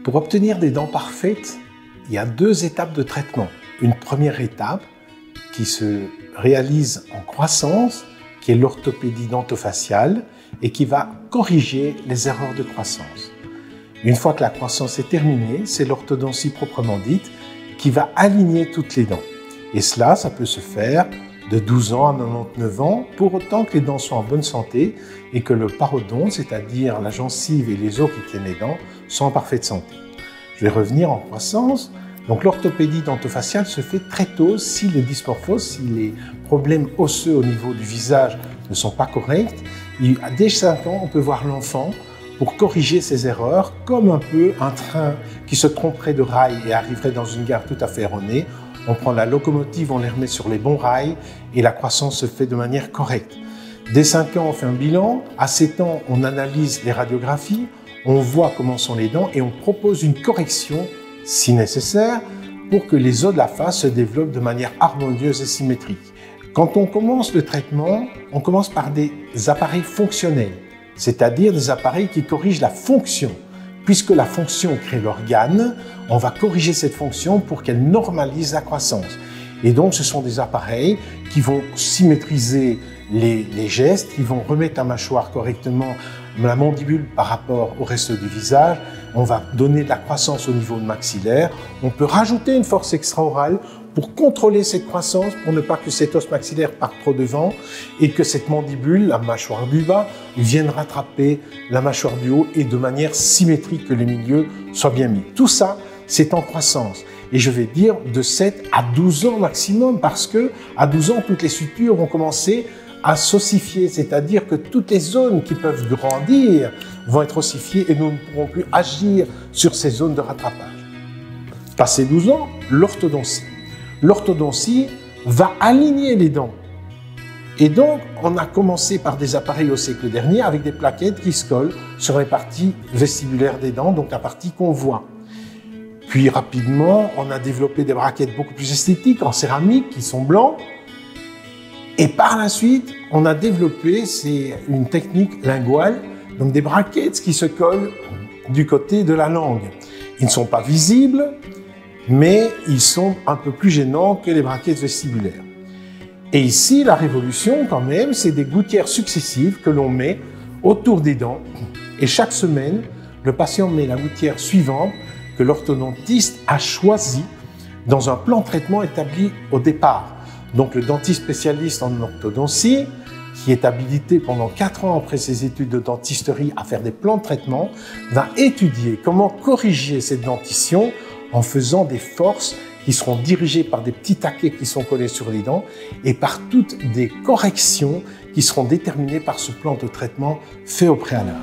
Pour obtenir des dents parfaites, il y a deux étapes de traitement. Une première étape qui se réalise en croissance, qui est l'orthopédie dentofaciale et qui va corriger les erreurs de croissance. Une fois que la croissance est terminée, c'est l'orthodontie proprement dite qui va aligner toutes les dents. Et cela, ça peut se faire de 12 ans à 99 ans, pour autant que les dents soient en bonne santé et que le parodonte, c'est-à-dire la gencive et les os qui tiennent les dents, sont en parfaite santé. Je vais revenir en croissance. Donc l'orthopédie dentofaciale se fait très tôt si les dysmorphoses, si les problèmes osseux au niveau du visage ne sont pas corrects. Dès 5 ans, on peut voir l'enfant pour corriger ses erreurs, comme un peu un train qui se tromperait de rail et arriverait dans une gare tout à fait erronée. On prend la locomotive, on les remet sur les bons rails et la croissance se fait de manière correcte. Dès 5 ans, on fait un bilan. À 7 ans, on analyse les radiographies, on voit comment sont les dents et on propose une correction, si nécessaire, pour que les os de la face se développent de manière harmonieuse et symétrique. Quand on commence le traitement, on commence par des appareils fonctionnels, c'est-à-dire des appareils qui corrigent la fonction. Puisque la fonction crée l'organe, on va corriger cette fonction pour qu'elle normalise la croissance. Et donc, ce sont des appareils qui vont symétriser les gestes, qui vont remettre la mâchoire correctement, la mandibule par rapport au reste du visage. On va donner de la croissance au niveau maxillaire. On peut rajouter une force extra-orale pour contrôler cette croissance, pour ne pas que cet os maxillaire parte trop devant et que cette mandibule, la mâchoire du bas, vienne rattraper la mâchoire du haut et de manière symétrique que les milieux soient bien mis. Tout ça, c'est en croissance. Et je vais dire de 7 à 12 ans maximum parce que à 12 ans, toutes les sutures vont commencer à s'ossifier, c'est-à-dire que toutes les zones qui peuvent grandir vont être ossifiées et nous ne pourrons plus agir sur ces zones de rattrapage. Passé 12 ans, l'orthodontie. L'orthodontie va aligner les dents. Et donc, on a commencé par des appareils au siècle dernier avec des plaquettes qui se collent sur les parties vestibulaires des dents, donc la partie qu'on voit. Puis rapidement, on a développé des braquettes beaucoup plus esthétiques en céramique qui sont blancs. Et par la suite, on a développé, c'est une technique linguale, donc des braquettes qui se collent du côté de la langue. Ils ne sont pas visibles, mais ils sont un peu plus gênants que les braquettes vestibulaires. Et ici, la révolution, quand même, c'est des gouttières successives que l'on met autour des dents. Et chaque semaine, le patient met la gouttière suivante que l'orthodontiste a choisie dans un plan de traitement établi au départ. Donc, le dentiste spécialiste en orthodontie, qui est habilité pendant 4 ans après ses études de dentisterie à faire des plans de traitement, va étudier comment corriger cette dentition en faisant des forces qui seront dirigées par des petits taquets qui sont collés sur les dents et par toutes des corrections qui seront déterminées par ce plan de traitement fait au préalable.